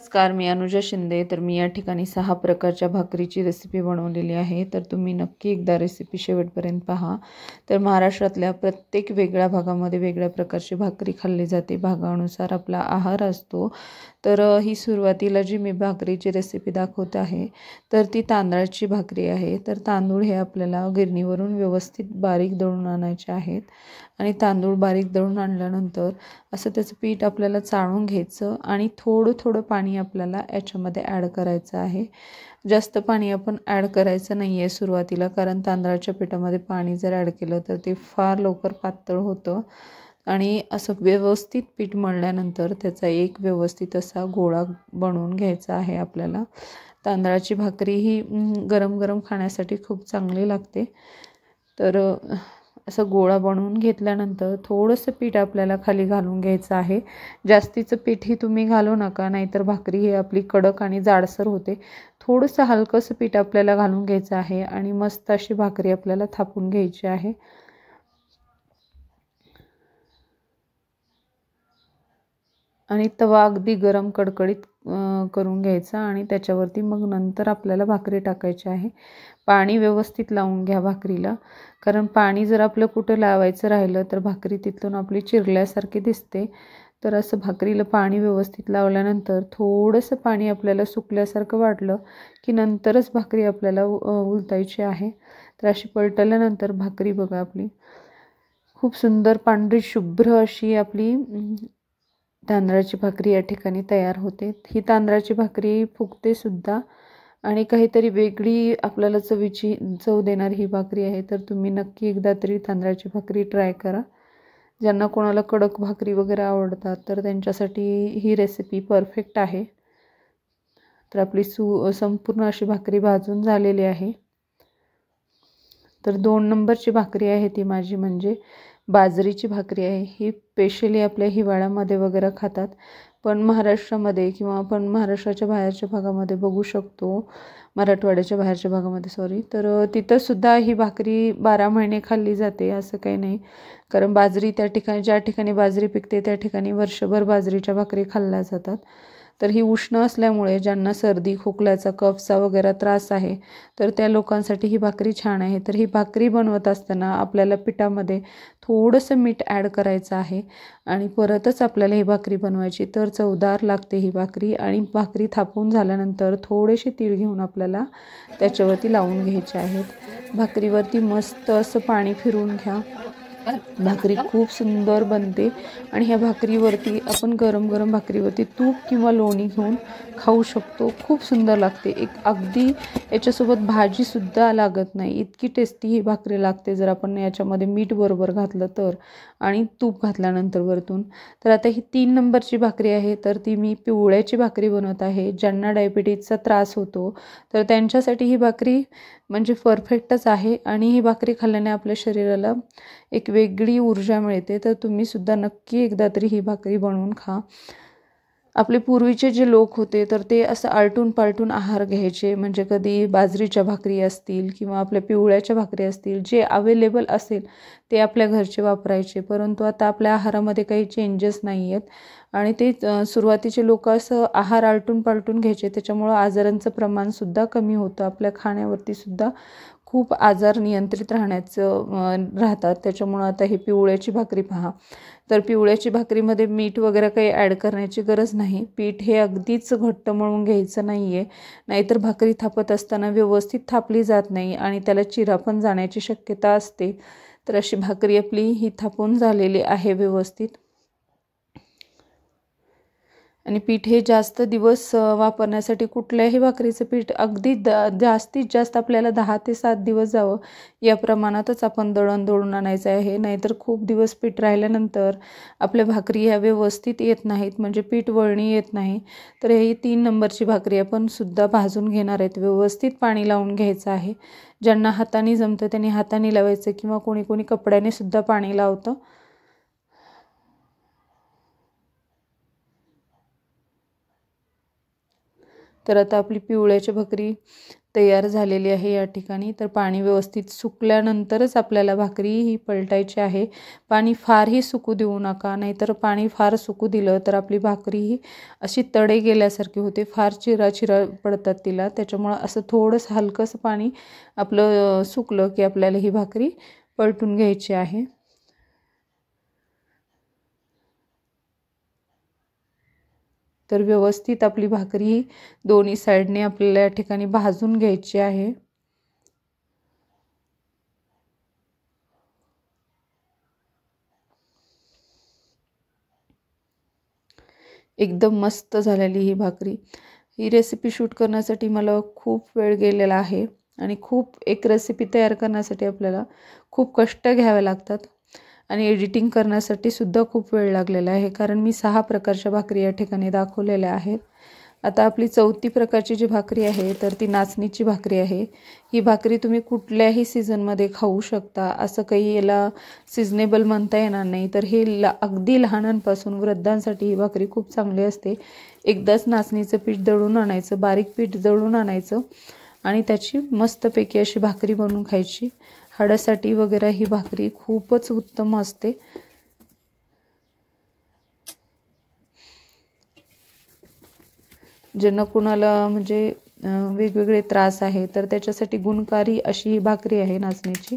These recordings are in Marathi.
नमस्कार, मी अनुजा शिंदे. तर मी या ठिकाणी 6 प्रकारच्या भाकरीची रेसिपी बनवलेली आहे. तर तुम्ही नक्की एकदा रेसिपी शेवटपर्यंत पहा. तर महाराष्ट्रातल्या प्रत्येक वेगळ्या भागामध्ये वेगळ्या प्रकारची भाकरी खाल्ली जाते. भागानुसार आपला आहार असतो. तर ही सुरुवातीला जी मी भाकरीची रेसिपी दाखवत आहे तर ती तांदळाची भाकरी आहे. तर तांदूळ हे आपल्याला गिरणीवरून व्यवस्थित बारीक दळून आणायचे आहेत. आणि तांदूळ बारीक दळून आणल्यानंतर असं त्याचं पीठ आपल्याला चाळून घ्यायचं आणि थोडं थोडं पाणी आपल्याला याच्यामध्ये ॲड करायचं आहे. जास्त पाणी आपण ॲड करायचं नाही आहे सुरुवातीला, कारण तांदळाच्या पिठामध्ये पाणी जर ॲड केलं तर ते फार लवकर पातळ होतं. आणि असं व्यवस्थित पीठ मळल्यानंतर त्याचा एक व्यवस्थित असा गोळा बनवून घ्यायचा आहे आपल्याला. तांदळाची भाकरी ही गरम गरम खाण्यासाठी खूप चांगली लागते. तर असं गोळा बनवून घेतल्यानंतर थोडंसं पीठ आपल्याला खाली घालून घ्यायचं आहे. जास्तीचं पीठही तुम्ही घालू नका, नाहीतर भाकरी ही आपली कडक आणि जाडसर होते. थोडंसं हलकंसं पीठ आपल्याला घालून घ्यायचं आहे आणि मस्त अशी भाकरी आपल्याला थापून घ्यायची आहे. आणि तवा अगदी गरम कडकडीत करून घ्यायचा आणि त्याच्यावरती मग नंतर आपल्याला भाकरी टाकायची आहे. पाणी व्यवस्थित लावून घ्या भाकरीला, कारण पाणी जर आपलं कुठं लावायचं राहिलं तर भाकरी तिथून आपली चिरल्यासारखी दिसते. तर असं भाकरीला पाणी व्यवस्थित लावल्यानंतर थोडंसं पाणी आपल्याला सुकल्यासारखं वाटलं की नंतरच भाकरी आपल्याला उलटायची आहे. तर अशी पलटल्यानंतर भाकरी बघा आपली खूप सुंदर पांढरी शुभ्र अशी आपली तांदळाची भाकरी या ठिकाणी तयार होते. ही तांदळाची भाकरी फुगते सुद्धा आणि काहीतरी वेगळी आपल्याला चव देणारी ही भाकरी आहे. तर तुम्ही नक्की एकदा तरी तांदळाची भाकरी ट्राय करा. ज्यांना कोणाला कडक भाकरी वगैरे आवडतात तर त्यांच्यासाठी ही रेसिपी परफेक्ट आहे. तर आपली संपूर्ण अशी भाकरी भाजून झालेली आहे. तर 2 नंबरची भाकरी आहे ती माझी म्हणजे बाजरीची भाकरी आहे. ही स्पेशली आपल्या हिवाळ्यामध्ये वगैरे खातात, पण महाराष्ट्रामध्ये किंवा आपण महाराष्ट्राच्या बाहेरच्या भागामध्ये बघू शकतो, मराठवाड्याच्या बाहेरच्या भागामध्ये तर तिथंसुद्धा ही भाकरी 12 महिने खाल्ली जाते असं काही नाही. कारण बाजरी त्या ठिकाणी ज्या ठिकाणी बाजरी पिकते त्या ठिकाणी वर्षभर बाजरीच्या भाकरी खाल्ल्या जातात. तर ही उष्ण असल्यामुळे ज्यांना सर्दी खोकल्याचा कफचा वगैरे त्रास आहे तर त्या लोकांसाठी ही भाकरी छान आहे. तर ही भाकरी बनवत असताना आपल्याला पिठामध्ये थोडंसं मीठ ॲड करायचं आहे आणि परतच आपल्याला ही भाकरी बनवायची. तर चवदार लागते ही भाकरी. आणि भाकरी थापून झाल्यानंतर थोडेसे तीळ घेऊन आपल्याला त्याच्यावरती लावून घ्यायचे आहेत. भाकरीवरती मस्त असं पाणी फिरवून घ्या. भाकरी खूप सुंदर बनते आणि ह्या भाकरीवरती आपण गरम गरम भाकरीवरती तूप किंवा लोणी घेऊन खाऊ शकतो. खूप सुंदर लागते. एक अगदी याच्यासोबत भाजीसुद्धा लागत नाही, इतकी टेस्टी ही भाकरी लागते जर आपण याच्यामध्ये मीठ बरोबर घातलं तर आणि तूप घातल्यानंतर वरतून. तर आता ही 3 नंबरची भाकरी आहे. तर ती मी पिवळ्याची भाकरी बनवत आहे. ज्यांना डायबिटीजचा त्रास होतो तर त्यांच्यासाठी ही भाकरी म्हणजे परफेक्टच आहे. आणि ही भाकरी खाल्ल्याने आपल्या शरीराला एक वेगळी ऊर्जा मिळते. तर तुम्हीसुद्धा नक्की एकदा तरी ही भाकरी बनवून खा. आपले पूर्वीचे जे लोक होते तर ते असं आलटून पालटून आहार घ्यायचे. म्हणजे कधी बाजरीच्या भाकरी असतील किंवा आपल्या पिवळ्याच्या भाकरी असतील, जे अवेलेबल असेल ते आपल्या घरचे वापरायचे. परंतु आता आपल्या आहारामध्ये काही चेंजेस नाही आहेत आणि ते सुरुवातीचे लोक असं आहार आलटून पालटून घ्यायचे. त्याच्यामुळं आजारांचं प्रमाणसुद्धा कमी होतं. आपल्या खाण्यावरतीसुद्धा खूप आजार नियंत्रित राहतात. त्याच्यामुळं आता ही पिवळ्याची भाकरी पहा. तर पिवळ्याची भाकरीमध्ये मीठ वगैरे काही ॲड करण्याची गरज नाही. पीठ हे अगदीच घट्ट मळून घ्यायचं नाही आहे, नाहीतर भाकरी थापत असताना व्यवस्थित थापली जात नाही आणि त्याला चिरा पण जाण्याची शक्यता असते. तर अशी भाकरी आपली ही थापून झालेली आहे व्यवस्थित. आणि पीठ हे जास्त दिवस वापरण्यासाठी कुठल्याही भाकरीचं पीठ अगदी जास्तीत जास्त आपल्याला 10 ते 7 दिवस जावं या प्रमाणातच आपण दळून आणायचं आहे. नाहीतर खूप दिवस पीठ राहिल्यानंतर आपल्या भाकरी ह्या व्यवस्थित येत नाहीत, म्हणजे पीठ वळणी येत नाही. तर ही 3 नंबरची भाकरी आपण सुद्धा भाजून घेणार आहेत. व्यवस्थित पाणी लावून घ्यायचं आहे. ज्यांना हाताने जमतं त्यांनी हाताने लावायचं किंवा कोणी कोणी कपड्याने सुद्धा पाणी लावतं. तर आता आपली पिवळ्याची भाकरी तयार झालेली आहे या ठिकाणी. तर पाणी व्यवस्थित सुकल्यानंतरच आपल्याला भाकरी ही पलटायची आहे. पाणी फारही सुकू देऊ नका, नाहीतर पाणी फार सुकू दिलं तर आपली भाकरी ही अशी तडे गेल्यासारखी होते, फार चिरा पडतात तिला. त्याच्यामुळं असं थोडंसं हलकंसं पाणी आपलं सुकलं की आपल्याला ही भाकरी पलटून घ्यायची आहे. तर व्यवस्थित आपली भाकरी दोन्ही साईडने आपल्याला या ठिकाणी भाजून घ्यायची आहे. एकदम मस्त झालेली ही भाकरी. ही रेसिपी शूट करण्यासाठी मला खूप वेळ गेलेला आहे आणि खूप एक रेसिपी तयार करण्यासाठी आपल्याला खूप कष्ट घ्यावे लागतात आणि एडिटिंग करण्यासाठी सुद्धा खूप वेळ लागलेला आहे, कारण मी 6 प्रकारच्या भाकरी या ठिकाणी दाखवलेल्या आहेत. आता आपली 4थी प्रकारची जी भाकरी आहे तर ती नाचणीची भाकरी आहे. ही भाकरी तुम्ही कुठल्याही सीझनमध्ये खाऊ शकता, असं काही याला सिजनेबल म्हणता येणार नाही. तर हे अगदी लहानांपासून वृद्धांसाठी ही भाकरी खूप चांगली असते. एकदाच नाचणीचं पीठ दळून आणायचं, बारीक पीठ दळून आणायचं आणि त्याची मस्तपैकी अशी भाकरी बनवून खायची. हाडासाठी वगैरे ही भाकरी खूपच उत्तम असते. ज्यांना कुणाला म्हणजे वेगवेगळे त्रास आहे तर त्याच्यासाठी गुणकारी अशी ही भाकरी आहे नाचणीची.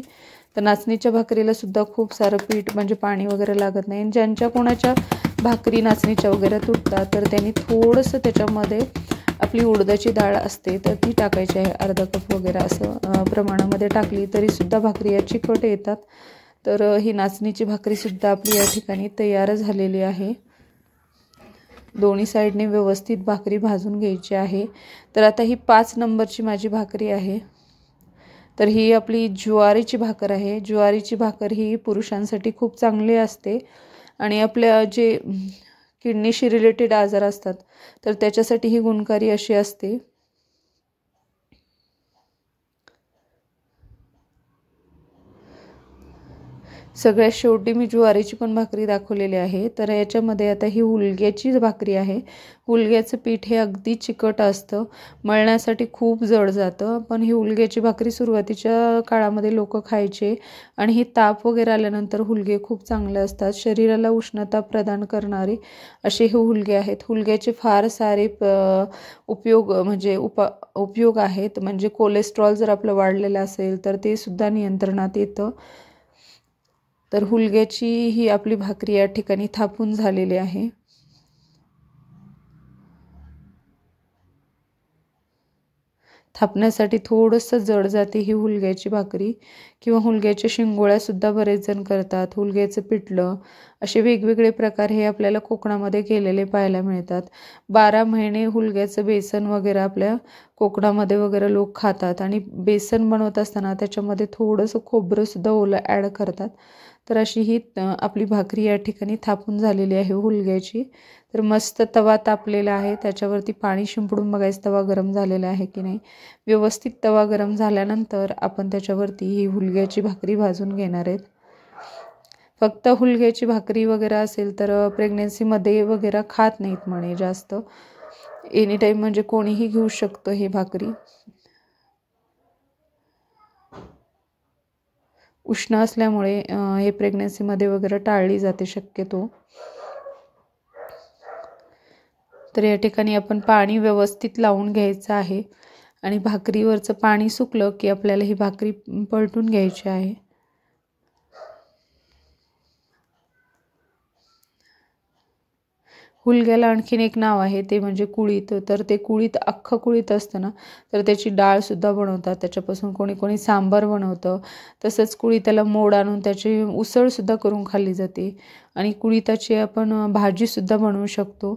तर नाचणीच्या भाकरीला सुद्धा खूप सारं पीठ म्हणजे पाणी वगैरे लागत नाही. ज्यांच्या कोणाच्या भाकरी नाचणीच्या वगैरे तुटतात तर त्यांनी थोडंसं त्याच्यामध्ये आपली उडदाची डाळ असते तर ती टाकायची आहे, अर्धा कप वगैरे असं प्रमाणामध्ये टाकली तरीसुद्धा भाकरी या चिकट येतात. तर ही नाचणीची भाकरीसुद्धा आपली या ठिकाणी तयार झालेली आहे. दोन्ही साईडने व्यवस्थित भाकरी भाजून घ्यायची आहे. तर आता ही 5 नंबरची माझी भाकरी आहे. तर ही आपली ज्वारीची भाकर आहे. ज्वारीची भाकर ही पुरुषांसाठी खूप चांगली असते आणि आपल्या जे किडनीशी रिलेटेड आजार असतात तर त्याच्यासाठी ही गुणकारी अशी असते. सगळ्यात शेवटी मी ज्वारीची पण भाकरी दाखवलेली आहे. तर याच्यामध्ये आता ही हुलग्याची भाकरी आहे. हुलग्याचं पीठ हे अगदी चिकट असतं, मळण्यासाठी खूप जड जातं. पण ही हुलग्याची भाकरी सुरुवातीच्या काळामध्ये लोक खायचे आणि ही ताप वगैरे आल्यानंतर हुलगे खूप चांगले असतात. शरीराला उष्णता प्रदान करणारे असे हे हुलगे आहेत. हुलग्याचे फार सारे उपयोग आहेत. म्हणजे कोलेस्ट्रॉल जर आपलं वाढलेलं असेल तर ते सुद्धा नियंत्रणात येतं. तर हुलग्याची ही आपली भाकरी या ठिकाणी थापून झालेली आहे. थापण्यासाठी थोडंसं जड जाते ही हुलग्याची भाकरी, किंवा हुलग्याच्या शिंगोळ्यासुद्धा बरेच जण करतात, हुलग्याचं पिठलं, असे वेगवेगळे प्रकार हे आपल्याला कोकणामध्ये केलेले पाहायला मिळतात. 12 महिने हुलग्याचं बेसन वगैरे आपल्या कोकणामध्ये वगैरे लोक खातात आणि बेसन बनवत असताना त्याच्यामध्ये थोडंसं खोबरंसुद्धा ओलं ॲड करतात. तर अशी ही आपली भाकरी या ठिकाणी थापून झालेली आहे हुलग्याची. तर मस्त तवा तापलेला आहे, त्याच्यावरती पाणी शिंपडून बघायचं तवा गरम झालेला आहे की नाही. व्यवस्थित तवा गरम झाल्यानंतर आपण त्याच्यावरती ही हुलग्याची भाकरी भाजून घेणार आहेत. फक्त हुलग्याची भाकरी वगैरे असेल तर प्रेग्नेन्सीमध्ये वगैरे खात नाहीत म्हणे जास्त. एनी टाईम म्हणजे कोणीही घेऊ शकतो ही भाकरी. उष्ण असल्यामुळे हे प्रेग्नेन्सीमध्ये वगैरे टाळली जाते शक्यतो. तर या ठिकाणी आपण पाणी व्यवस्थित लावून घ्यायचं आहे आणि भाकरीवरचं पाणी सुकलं की आपल्याला ही भाकरी पलटून घ्यायची आहे. हुलग्याला आणखीन एक नाव आहे, ते म्हणजे कुळीत. तर ते कुळीत अख्खं कुळीत असतं ना, तर त्याची डाळसुद्धा बनवतात, त्याच्यापासून कोणी कोणी सांबार बनवतं. तसंच कुळीताला मोड आणून त्याची उसळसुद्धा करून खाल्ली जाते आणि कुळीताची आपण भाजीसुद्धा बनवू शकतो.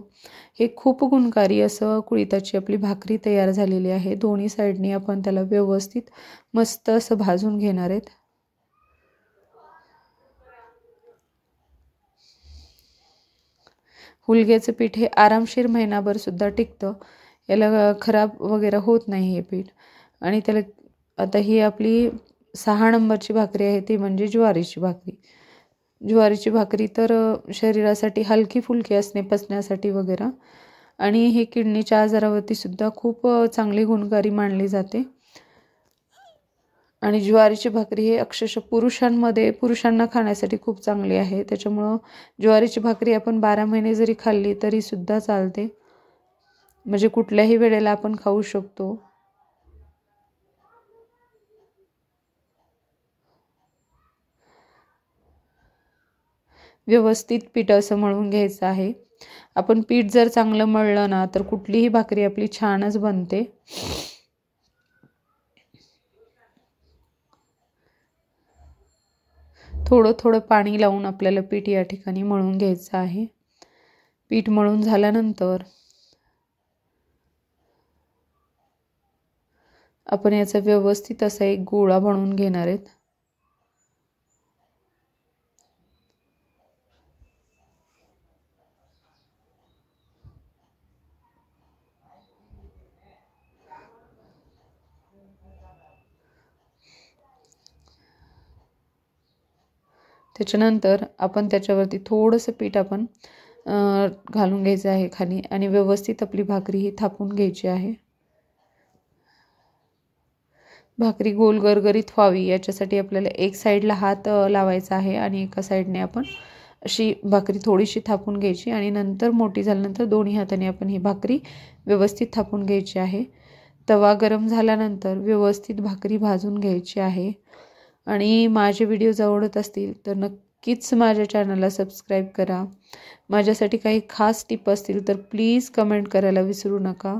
हे खूप गुणकारी असं कुळीताची आपली भाकरी तयार झालेली आहे. दोन्ही साईडनी आपण त्याला व्यवस्थित मस्त असं भाजून घेणार आहेत. हुलग्याचं पीठ हे आरामशीर महिनाभरसुद्धा टिकतं, याला खराब वगैरे होत नाही हे पीठ. आणि त्याला आता ही आपली 6 नंबरची भाकरी आहे, ती म्हणजे ज्वारीची भाकरी. ज्वारीची भाकरी तर शरीरासाठी हलकी फुलकी असणे, पचण्यासाठी वगैरे. आणि हे किडनीच्या आजारावरती सुद्धा खूप चांगली गुणकारी मानली जाते. आणि ज्वारीची भाकरी हे अक्षरशः पुरुषांना खाण्यासाठी खूप चांगली आहे. त्याच्यामुळं ज्वारीची भाकरी आपण 12 महिने जरी खाल्ली तरी सुद्धा चालते, म्हणजे कुठल्याही वेळेला आपण खाऊ शकतो. व्यवस्थित पीठ असं मळून घ्यायचं आहे. आपण पीठ जर चांगलं मळलं ना तर कुठलीही भाकरी आपली छानच बनते. थोडं थोडं पाणी लावून आपल्याला पीठ या ठिकाणी मळून घ्यायचं आहे. पीठ मळून झाल्यानंतर आपण याचा व्यवस्थित असा एक गोळा बनवून घेणार आहेत. त्याच्यानंतर आपण त्याच्यावरती थोडंसं पीठ आपण घालून घ्यायचं आहे खाली आणि व्यवस्थित आपली भाकरी ही थापून घ्यायची आहे. भाकरी गोल गरगरीत व्हावी याच्यासाठी आपल्याला एक साईडला हात लावायचा आहे आणि एका साईडने आपण अशी भाकरी थोडीशी थापून घ्यायची आणि नंतर मोठी झाल्यानंतर दोन्ही हाताने आपण ही भाकरी व्यवस्थित थापून घ्यायची आहे. तवा गरम झाल्यानंतर व्यवस्थित भाकरी भाजून घ्यायची आहे. आणि माझे व्हिडिओज आवडत असतील तर नक्कीच माझ्या चॅनलला सबस्क्राईब करा. माझ्यासाठी काही खास टिप असतील तर प्लीज कमेंट करायला विसरू नका.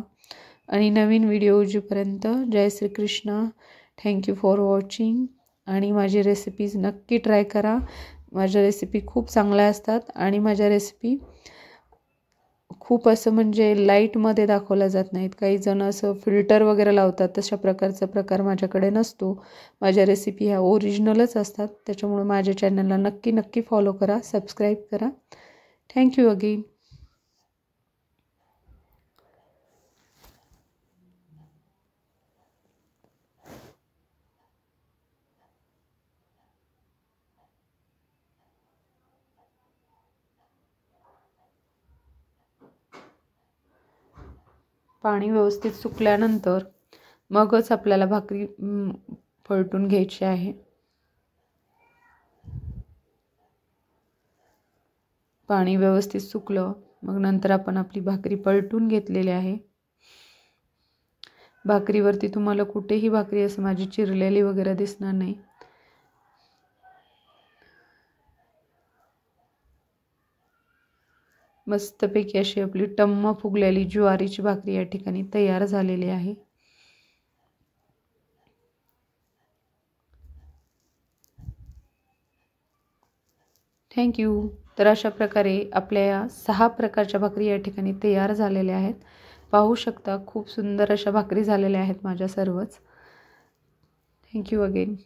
आणि नवीन व्हिडिओ येऊपर्यंत जय Shri Krishna. Thank you for watching. आणि माझी रेसिपीज नक्की ट्राय करा. माझ्या रेसिपी खूप चांगल्या असतात आणि माझ्या रेसिपी खूप असं म्हणजे लाईटमध्ये दाखवल्या जात नाहीत. काही जण असं फिल्टर वगैरे लावतात, तशा प्रकारचा प्रकार माझ्याकडे नसतो. माझ्या रेसिपी ह्या ओरिजिनलच असतात. त्याच्यामुळे माझ्या चॅनलला नक्की फॉलो करा, सबस्क्राईब करा. Thank you again. पाणी व्यवस्थित सुकल्यानंतर मगच आपल्याला भाकरी पलटून घ्यायची आहे. पाणी व्यवस्थित सुकलं मग नंतर आपण आपली भाकरी पलटून घेतलेली आहे. भाकरीवरती तुम्हाला कुठेही भाकरी असं माझी चिरलेली वगैरे दिसणार नाही. मस्तपैकी अशी आपली टम्म फुगलेली ज्वारीची भाकरी या ठिकाणी तयार झालेली आहे. थँक्यू. तर अशा प्रकारे आपल्या 6 प्रकारच्या भाकरी या ठिकाणी तयार झालेल्या आहेत. पाहू शकता खूप सुंदर अशा भाकरी झालेल्या आहेत माझ्या सर्वच. Thank you again.